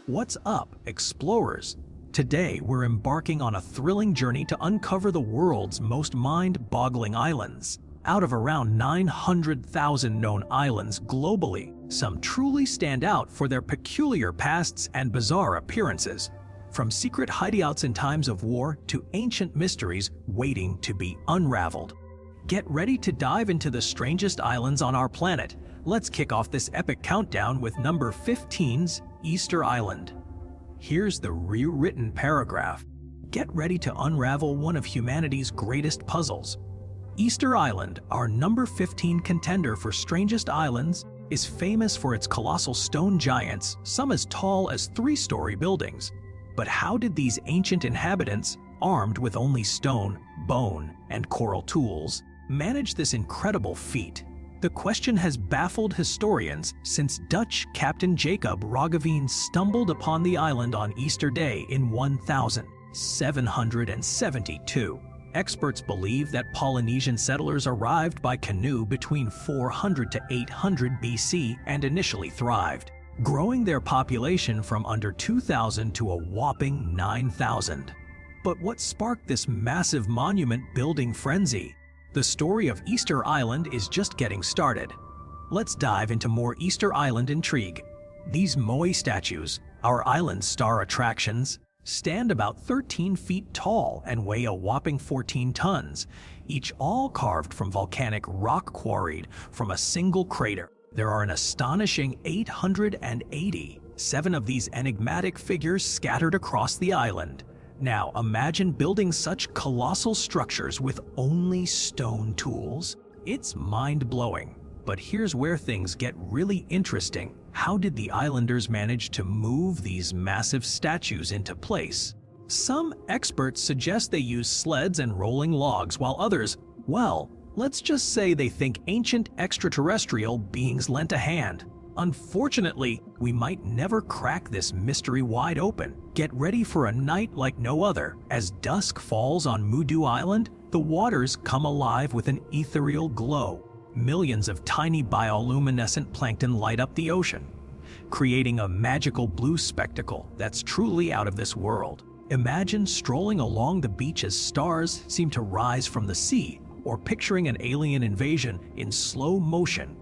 What's up, explorers? Today, we're embarking on a thrilling journey to uncover the world's most mind-boggling islands. Out of around 900,000 known islands globally, some truly stand out for their peculiar pasts and bizarre appearances. From secret hideouts in times of war to ancient mysteries waiting to be unraveled. Get ready to dive into the strangest islands on our planet. Let's kick off this epic countdown with number 15's Easter Island. Here's the rewritten paragraph. Get ready to unravel one of humanity's greatest puzzles. Easter Island, our number 15 contender for strangest islands, is famous for its colossal stone giants, some as tall as 3-story buildings. But how did these ancient inhabitants, armed with only stone, bone, and coral tools, manage this incredible feat? The question has baffled historians since Dutch Captain Jacob Roggeveen stumbled upon the island on Easter Day in 1772. Experts believe that Polynesian settlers arrived by canoe between 400 to 800 BC and initially thrived, growing their population from under 2,000 to a whopping 9,000. But what sparked this massive monument-building frenzy? The story of Easter Island is just getting started. Let's dive into more Easter Island intrigue. These moai statues, our island's star attractions, stand about 13 feet tall and weigh a whopping 14 tons, each all carved from volcanic rock quarried from a single crater. There are an astonishing 887 of these enigmatic figures scattered across the island. Now, imagine building such colossal structures with only stone tools. It's mind-blowing. But here's where things get really interesting. How did the islanders manage to move these massive statues into place? Some experts suggest they use sleds and rolling logs, while others, well, let's just say they think ancient extraterrestrial beings lent a hand. Unfortunately, we might never crack this mystery wide open. Get ready for a night like no other. As dusk falls on Mudoo Island, the waters come alive with an ethereal glow. Millions of tiny bioluminescent plankton light up the ocean, creating a magical blue spectacle that's truly out of this world. Imagine strolling along the beach as stars seem to rise from the sea, or picturing an alien invasion in slow motion.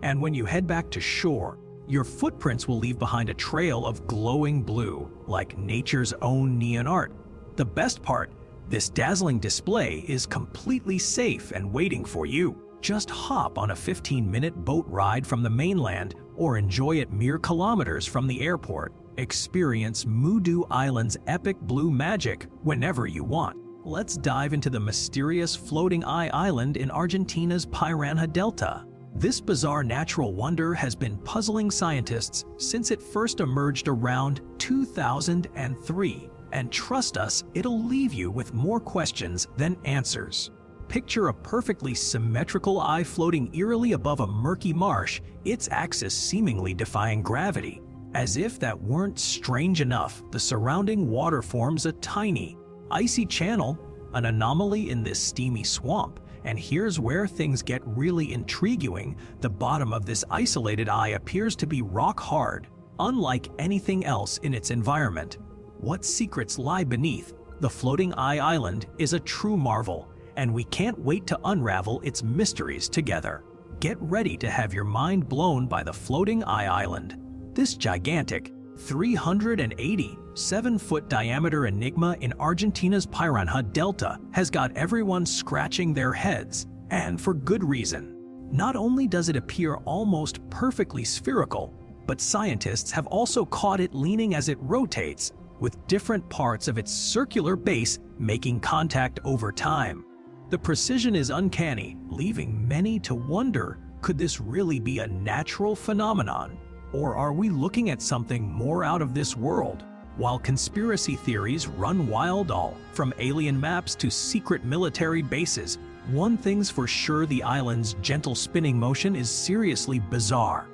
And when you head back to shore, your footprints will leave behind a trail of glowing blue, like nature's own neon art. The best part, this dazzling display is completely safe and waiting for you. Just hop on a 15-minute boat ride from the mainland or enjoy it mere kilometers from the airport. Experience Mudoo Island's epic blue magic whenever you want. Let's dive into the mysterious floating eye island in Argentina's Piranha Delta. This bizarre natural wonder has been puzzling scientists since it first emerged around 2003. And trust us, it'll leave you with more questions than answers. Picture a perfectly symmetrical eye floating eerily above a murky marsh, its axis seemingly defying gravity. As if that weren't strange enough, the surrounding water forms a tiny, icy channel, an anomaly in this steamy swamp. And here's where things get really intriguing. The bottom of this isolated eye appears to be rock hard, unlike anything else in its environment. What secrets lie beneath? The floating eye island is a true marvel, and we can't wait to unravel its mysteries together. Get ready to have your mind blown by the floating eye island. This gigantic, 387-foot diameter enigma in Argentina's Piranha Delta has got everyone scratching their heads, and for good reason. Not only does it appear almost perfectly spherical, but scientists have also caught it leaning as it rotates, with different parts of its circular base making contact over time. The precision is uncanny, leaving many to wonder, could this really be a natural phenomenon? Or are we looking at something more out of this world? While conspiracy theories run wild, all from alien maps to secret military bases, one thing's for sure: the island's gentle spinning motion is seriously bizarre.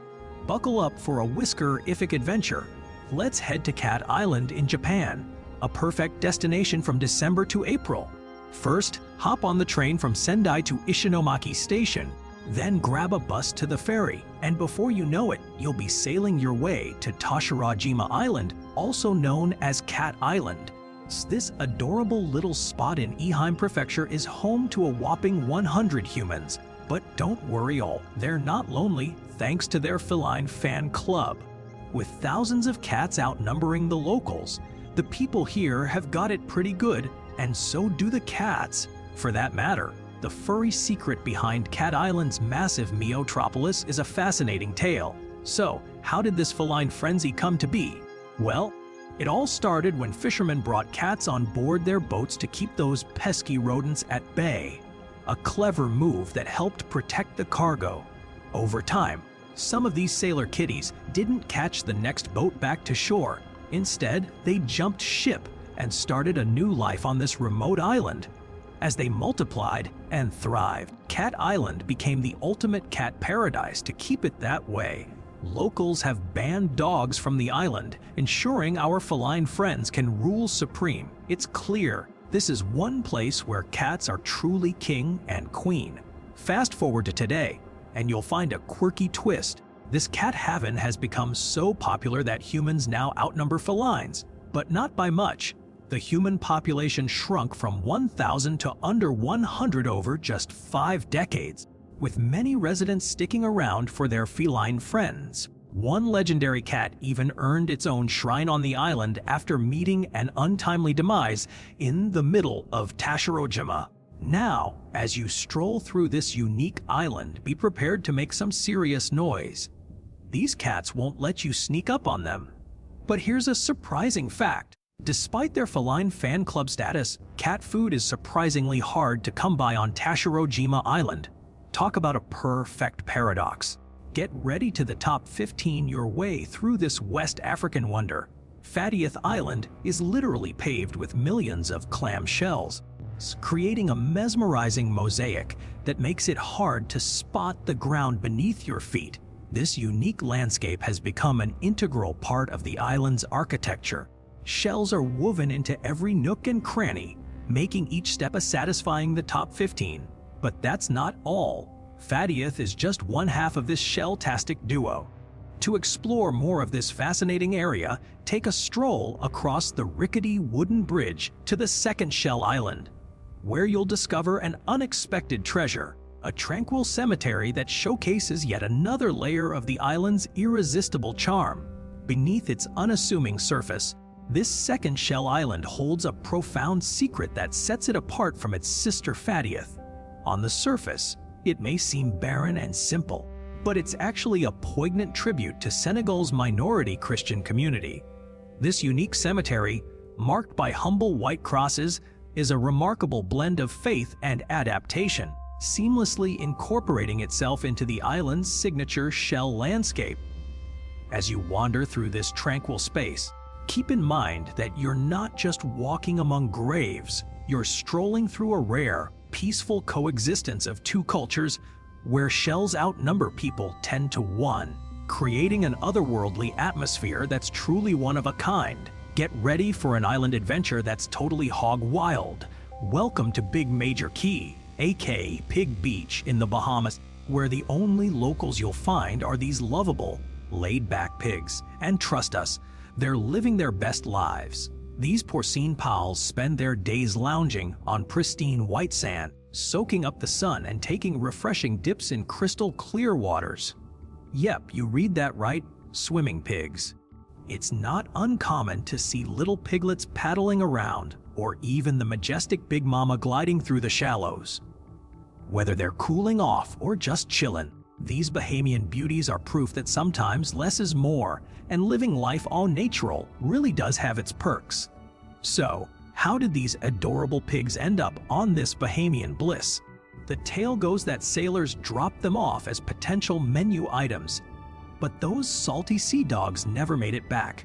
Buckle up for a whisker-ific adventure. Let's head to Cat Island in Japan, a perfect destination from December to April. First, hop on the train from Sendai to Ishinomaki Station, Then grab a bus to the ferry, and before you know it, you'll be sailing your way to Okunoshima Island, also known as Cat Island. This adorable little spot in Ehime Prefecture is home to a whopping 100 humans. But don't worry all, they're not lonely thanks to their feline fan club. With thousands of cats outnumbering the locals, the people here have got it pretty good, and so do the cats. For that matter, the furry secret behind Cat Island's massive meotropolis is a fascinating tale. So, how did this feline frenzy come to be? Well, it all started when fishermen brought cats on board their boats to keep those pesky rodents at bay. A clever move that helped protect the cargo. Over time, some of these sailor kitties didn't catch the next boat back to shore. Instead, they jumped ship and started a new life on this remote island. As they multiplied and thrived, Cat Island became the ultimate cat paradise. To keep it that way, locals have banned dogs from the island, ensuring our feline friends can rule supreme. It's clear this is one place where cats are truly king and queen. Fast forward to today, and you'll find a quirky twist. This cat haven has become so popular that humans now outnumber felines, but not by much. The human population shrunk from 1,000 to under 100 over just 5 decades, with many residents sticking around for their feline friends. One legendary cat even earned its own shrine on the island after meeting an untimely demise in the middle of Okunoshima. Now, as you stroll through this unique island, be prepared to make some serious noise. These cats won't let you sneak up on them. But here's a surprising fact. Despite their feline fan club status, cat food is surprisingly hard to come by on Okunoshima Island. Talk about a perfect paradox. Get ready to the top 15 your way through this West African wonder. Fatti Island is literally paved with millions of clam shells, creating a mesmerizing mosaic that makes it hard to spot the ground beneath your feet. This unique landscape has become an integral part of the island's architecture. Shells are woven into every nook and cranny, making each step a satisfying the top 15. But that's not all. Fatti is just one half of this shell-tastic duo. To explore more of this fascinating area, take a stroll across the rickety wooden bridge to the second shell island, where you'll discover an unexpected treasure, a tranquil cemetery that showcases yet another layer of the island's irresistible charm. Beneath its unassuming surface, this second shell island holds a profound secret that sets it apart from its sister Fatti. On the surface, it may seem barren and simple, but it's actually a poignant tribute to Senegal's minority Christian community. This unique cemetery, marked by humble white crosses, is a remarkable blend of faith and adaptation, seamlessly incorporating itself into the island's signature shell landscape. As you wander through this tranquil space, keep in mind that you're not just walking among graves, you're strolling through a rare, peaceful coexistence of two cultures where shells outnumber people 10 to 1, creating an otherworldly atmosphere that's truly one of a kind. Get ready for an island adventure that's totally hog wild. Welcome to Big Major Key, aka Pig Beach in the Bahamas, where the only locals you'll find are these lovable, laid-back pigs. And trust us, they're living their best lives. These porcine pals spend their days lounging on pristine white sand, soaking up the sun and taking refreshing dips in crystal clear waters. Yep, you read that right, swimming pigs. It's not uncommon to see little piglets paddling around, or even the majestic Big Mama gliding through the shallows. Whether they're cooling off or just chillin', these Bahamian beauties are proof that sometimes less is more, and living life all natural really does have its perks. So, how did these adorable pigs end up on this Bahamian bliss? The tale goes that sailors dropped them off as potential menu items, but those salty sea dogs never made it back.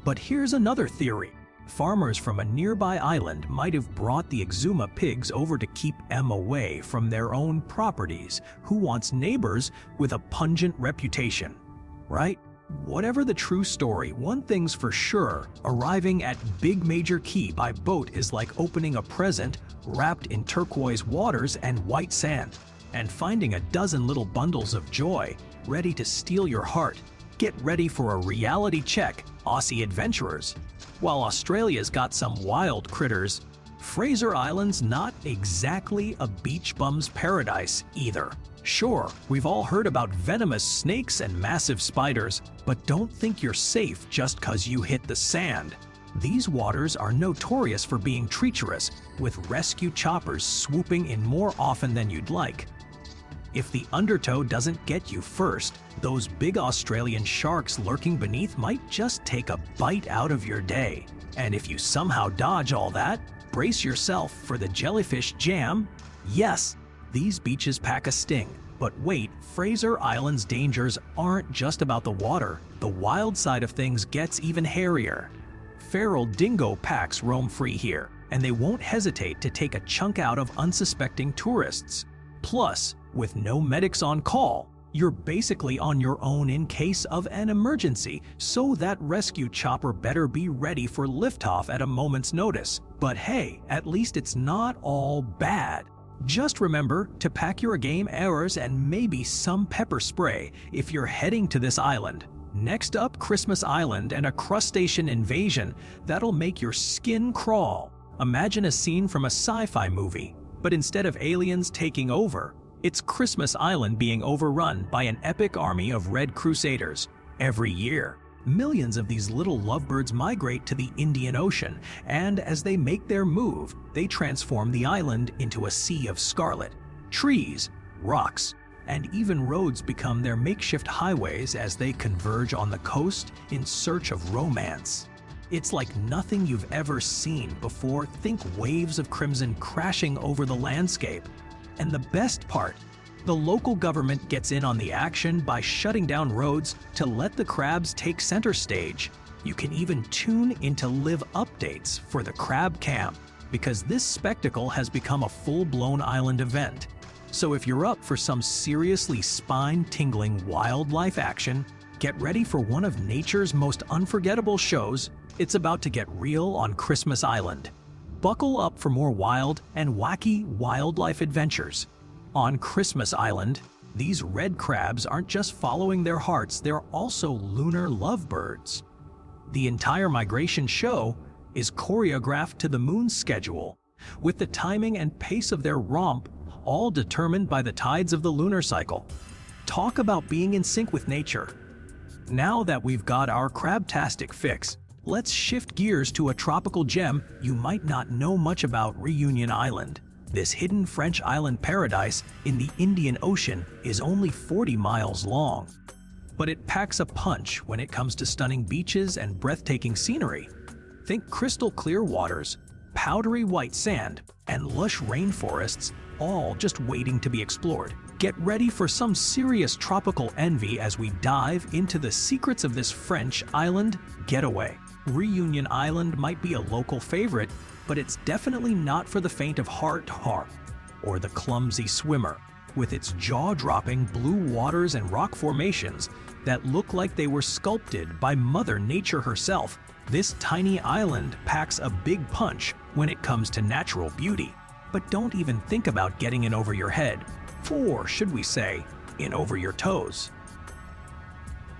But here's another theory. Farmers from a nearby island might have brought the Exuma pigs over to keep them away from their own properties. Who wants neighbors with a pungent reputation, right? Whatever the true story, one thing's for sure, arriving at Big Major Key by boat is like opening a present wrapped in turquoise waters and white sand. and finding a dozen little bundles of joy ready to steal your heart. Get ready for a reality check, Aussie adventurers. While Australia's got some wild critters, Fraser Island's not exactly a beach bum's paradise either. Sure, we've all heard about venomous snakes and massive spiders, but don't think you're safe just 'cause you hit the sand. These waters are notorious for being treacherous, with rescue choppers swooping in more often than you'd like. If the undertow doesn't get you first, those big Australian sharks lurking beneath might just take a bite out of your day. And if you somehow dodge all that, brace yourself for the jellyfish jam. Yes, these beaches pack a sting. But wait, Fraser Island's dangers aren't just about the water. The wild side of things gets even hairier. Feral dingo packs roam free here, and they won't hesitate to take a chunk out of unsuspecting tourists. Plus, with no medics on call, you're basically on your own in case of an emergency, so that rescue chopper better be ready for liftoff at a moment's notice. But hey, at least it's not all bad. Just remember to pack your game arrows and maybe some pepper spray if you're heading to this island. Next up, Christmas Island and a crustacean invasion that'll make your skin crawl. Imagine a scene from a sci-fi movie, but instead of aliens taking over, it's Christmas Island being overrun by an epic army of Red Crusaders. Every year, millions of these little lovebirds migrate to the Indian Ocean, and as they make their move, they transform the island into a sea of scarlet. Trees, rocks, and even roads become their makeshift highways as they converge on the coast in search of romance. It's like nothing you've ever seen before. Think waves of crimson crashing over the landscape. And the best part, the local government gets in on the action by shutting down roads to let the crabs take center stage. You can even tune into live updates for the crab camp, because this spectacle has become a full-blown island event. So if you're up for some seriously spine-tingling wildlife action, get ready for one of nature's most unforgettable shows. It's about to get real on Christmas Island. Buckle up for more wild and wacky wildlife adventures. On Christmas Island, these red crabs aren't just following their hearts, they're also lunar lovebirds. The entire migration show is choreographed to the moon's schedule, with the timing and pace of their romp all determined by the tides of the lunar cycle. Talk about being in sync with nature. Now that we've got our crabtastic fix, let's shift gears to a tropical gem you might not know much about. Reunion Island. This hidden French island paradise in the Indian Ocean is only 40 miles long. But it packs a punch when it comes to stunning beaches and breathtaking scenery. Think crystal clear waters, powdery white sand, and lush rainforests, all just waiting to be explored. Get ready for some serious tropical envy as we dive into the secrets of this French island getaway. Reunion Island might be a local favorite, but it's definitely not for the faint of heart or the clumsy swimmer. With its jaw-dropping blue waters and rock formations that look like they were sculpted by Mother Nature herself, this tiny island packs a big punch when it comes to natural beauty. But don't even think about getting in over your head, or should we say, in over your toes.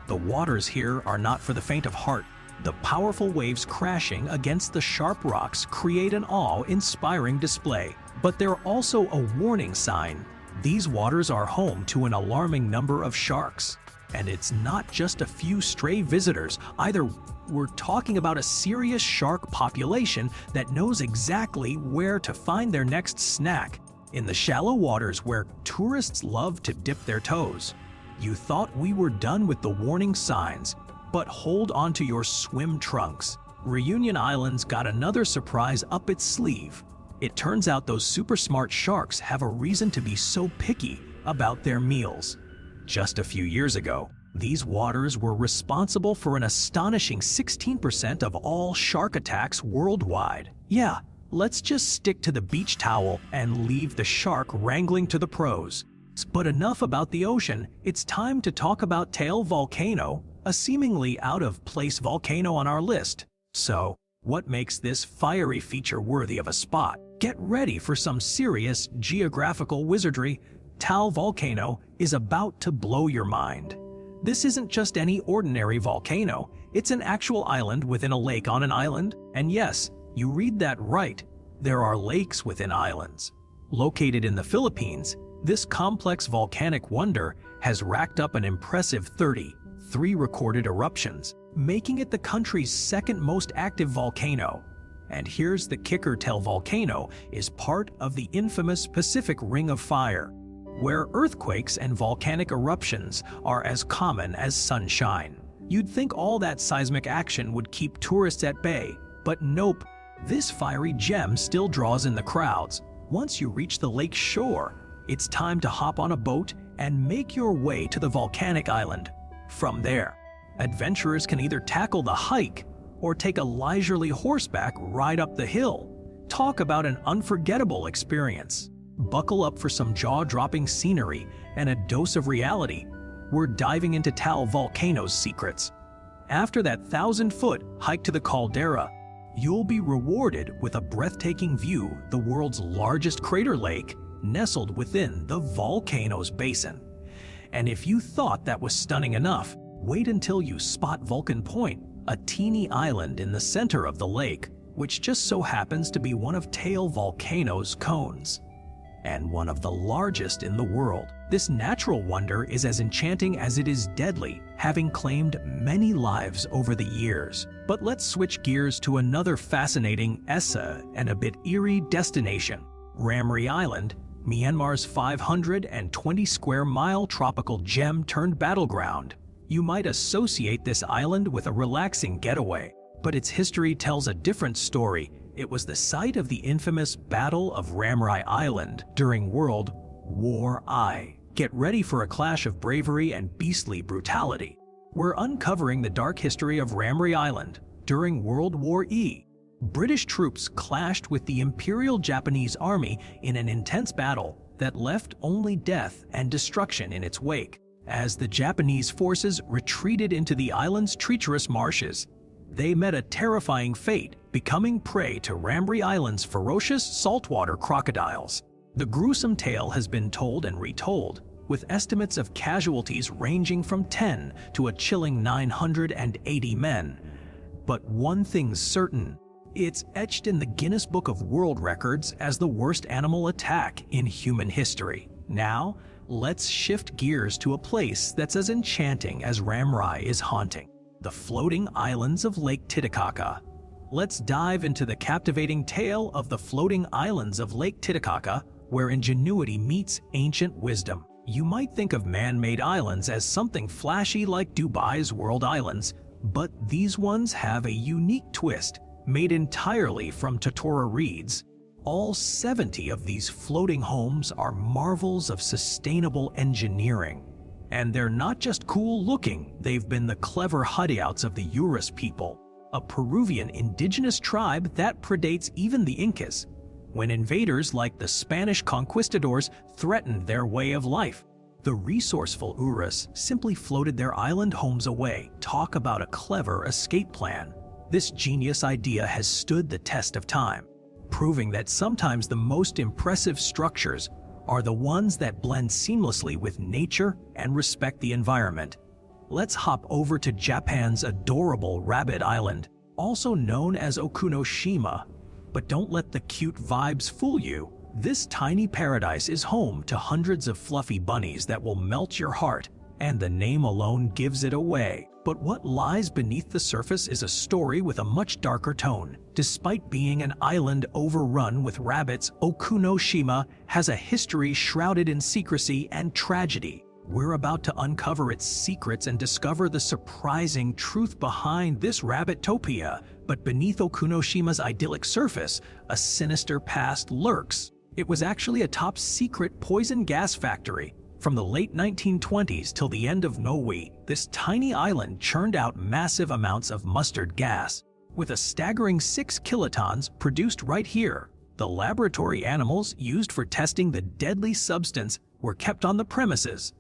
The waters here are not for the faint of heart. The powerful waves crashing against the sharp rocks create an awe-inspiring display, but they're also a warning sign. These waters are home to an alarming number of sharks. And it's not just a few stray visitors either. We're talking about a serious shark population that knows exactly where to find their next snack in the shallow waters where tourists love to dip their toes. You thought we were done with the warning signs, but hold on to your swim trunks. Reunion Island's got another surprise up its sleeve. It turns out those super smart sharks have a reason to be so picky about their meals. Just a few years ago, these waters were responsible for an astonishing 16% of all shark attacks worldwide. Yeah, let's just stick to the beach towel and leave the shark wrangling to the pros. But enough about the ocean, it's time to talk about Taal Volcano, a seemingly out-of-place volcano on our list. So, what makes this fiery feature worthy of a spot? Get ready for some serious geographical wizardry. Taal Volcano is about to blow your mind. This isn't just any ordinary volcano, it's an actual island within a lake on an island, and yes, you read that right, there are lakes within islands. Located in the Philippines, this complex volcanic wonder has racked up an impressive 33 recorded eruptions, making it the country's second most active volcano. And here's the kicker: Taal Volcano is part of the infamous Pacific Ring of Fire, where earthquakes and volcanic eruptions are as common as sunshine. You'd think all that seismic action would keep tourists at bay, but nope, this fiery gem still draws in the crowds. Once you reach the lake's shore, it's time to hop on a boat and make your way to the volcanic island. From there, adventurers can either tackle the hike or take a leisurely horseback ride up the hill. Talk about an unforgettable experience. Buckle up for some jaw-dropping scenery and a dose of reality. We're diving into Taal Volcano's secrets. After that 1,000-foot hike to the caldera, you'll be rewarded with a breathtaking view, the world's largest crater lake nestled within the volcano's basin. And if you thought that was stunning enough, wait until you spot Vulcan Point, a teeny island in the center of the lake, which just so happens to be one of Taal Volcano's cones, and one of the largest in the world. This natural wonder is as enchanting as it is deadly, having claimed many lives over the years. But let's switch gears to another fascinating and a bit eerie destination: Ramry Island, Myanmar's 520 square mile tropical gem turned battleground. You might associate this island with a relaxing getaway, but its history tells a different story. It was the site of the infamous Battle of Ramry Island during World War I. Get ready for a clash of bravery and beastly brutality. We're uncovering the dark history of Ramry Island during World War I. British troops clashed with the Imperial Japanese Army in an intense battle that left only death and destruction in its wake. As the Japanese forces retreated into the island's treacherous marshes, they met a terrifying fate, becoming prey to Ramry Island's ferocious saltwater crocodiles. The gruesome tale has been told and retold, with estimates of casualties ranging from 10 to a chilling 980 men. But one thing's certain: it's etched in the Guinness Book of World Records as the worst animal attack in human history. Now, let's shift gears to a place that's as enchanting as Ramry is haunting: the floating islands of Lake Titicaca. Let's dive into the captivating tale of the floating islands of Lake Titicaca, where ingenuity meets ancient wisdom. You might think of man-made islands as something flashy like Dubai's World Islands, but these ones have a unique twist, made entirely from totora reeds. All 70 of these floating homes are marvels of sustainable engineering. And they're not just cool looking, they've been the clever hideyouts of the Yuras people, a Peruvian indigenous tribe that predates even the Incas, when invaders like the Spanish conquistadors threatened their way of life. The resourceful Yuras simply floated their island homes away. Talk about a clever escape plan. This genius idea has stood the test of time, proving that sometimes the most impressive structures are the ones that blend seamlessly with nature and respect the environment. Let's hop over to Japan's adorable Rabbit Island, also known as Okunoshima. But don't let the cute vibes fool you. This tiny paradise is home to hundreds of fluffy bunnies that will melt your heart, and the name alone gives it away. But what lies beneath the surface is a story with a much darker tone. Despite being an island overrun with rabbits, Okunoshima has a history shrouded in secrecy and tragedy. We're about to uncover its secrets and discover the surprising truth behind this rabbitopia. But beneath Okunoshima's idyllic surface, a sinister past lurks. It was actually a top-secret poison gas factory. From the late 1920s till the end of Noe, this tiny island churned out massive amounts of mustard gas, with a staggering 6 kilotons produced right here. The laboratory animals used for testing the deadly substance were kept on the premises.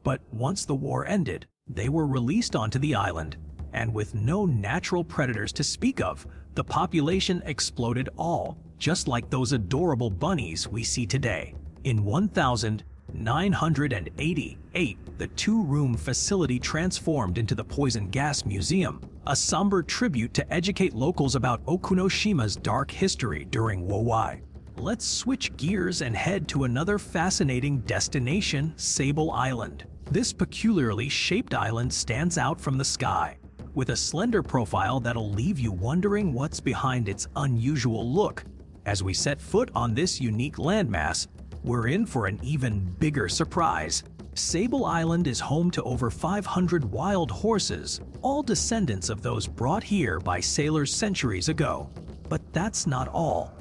But once the war ended, they were released onto the island, and with no natural predators to speak of, the population exploded, all just like those adorable bunnies we see today. In 1000, 988, the two-room facility transformed into the Poison Gas Museum, a somber tribute to educate locals about Okunoshima's dark history during Wowai. Let's switch gears and head to another fascinating destination, Sable Island. This peculiarly shaped island stands out from the sky, with a slender profile that'll leave you wondering what's behind its unusual look. As we set foot on this unique landmass, we're in for an even bigger surprise. Sable Island is home to over 500 wild horses, all descendants of those brought here by sailors centuries ago. But that's not all.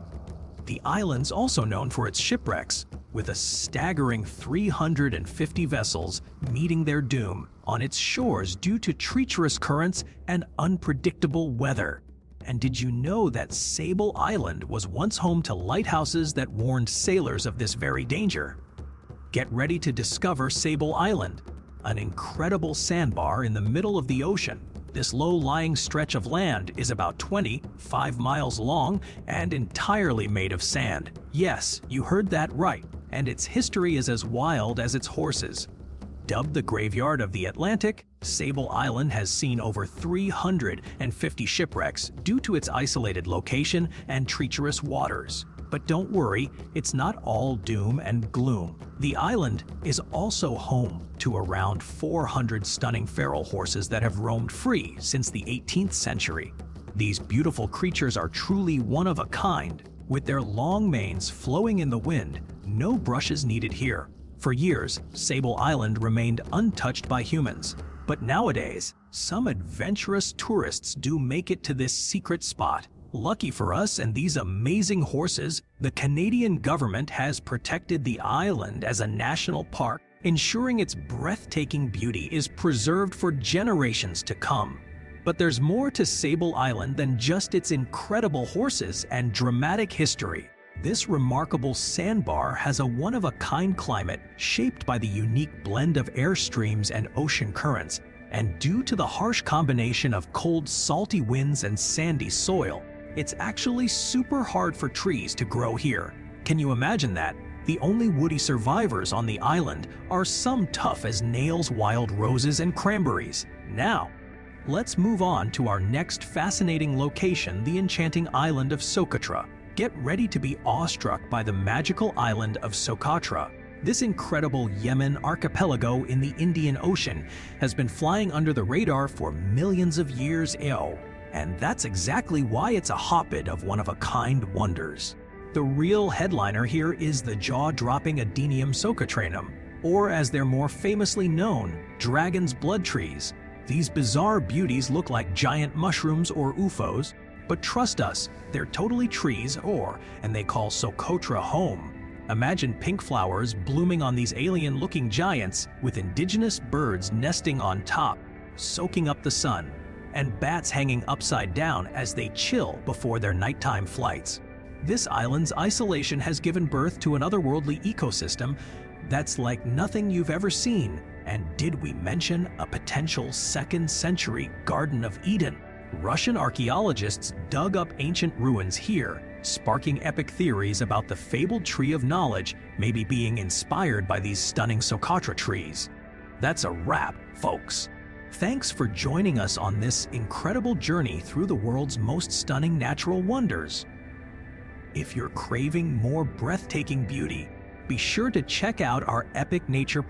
The island's also known for its shipwrecks, with a staggering 350 vessels meeting their doom on its shores due to treacherous currents and unpredictable weather. And did you know that Sable Island was once home to lighthouses that warned sailors of this very danger? Get ready to discover Sable Island, an incredible sandbar in the middle of the ocean. This low-lying stretch of land is about 25 miles long and entirely made of sand. Yes, you heard that right, and its history is as wild as its horses. Dubbed the Graveyard of the Atlantic, Sable Island has seen over 350 shipwrecks due to its isolated location and treacherous waters. But don't worry, it's not all doom and gloom. The island is also home to around 400 stunning feral horses that have roamed free since the 18th century. These beautiful creatures are truly one of a kind. With their long manes flowing in the wind, no brush is needed here. For years, Sable Island remained untouched by humans. But nowadays, some adventurous tourists do make it to this secret spot. Lucky for us and these amazing horses, the Canadian government has protected the island as a national park, ensuring its breathtaking beauty is preserved for generations to come. But there's more to Sable Island than just its incredible horses and dramatic history. This remarkable sandbar has a one-of-a-kind climate shaped by the unique blend of air streams and ocean currents, and due to the harsh combination of cold, salty winds and sandy soil, it's actually super hard for trees to grow here. Can you imagine that? The only woody survivors on the island are some tough as nails wild roses and cranberries. Now, let's move on to our next fascinating location, the enchanting island of Socotra. Get ready to be awestruck by the magical island of Socotra. This incredible Yemen archipelago in the Indian Ocean has been flying under the radar for millions of years. And that's exactly why it's a hotbed of one-of-a-kind wonders. The real headliner here is the jaw-dropping Adenium socotranum, or as they're more famously known, dragon's blood trees. These bizarre beauties look like giant mushrooms or UFOs, but trust us, they're totally trees, and they call Socotra home. Imagine pink flowers blooming on these alien-looking giants, with indigenous birds nesting on top, soaking up the sun, and bats hanging upside down as they chill before their nighttime flights. This island's isolation has given birth to an otherworldly ecosystem that's like nothing you've ever seen. And did we mention a potential 2nd century Garden of Eden? Russian archaeologists dug up ancient ruins here, sparking epic theories about the fabled Tree of Knowledge maybe being inspired by these stunning Socotra trees. That's a wrap, folks. Thanks for joining us on this incredible journey through the world's most stunning natural wonders. If you're craving more breathtaking beauty, be sure to check out our epic nature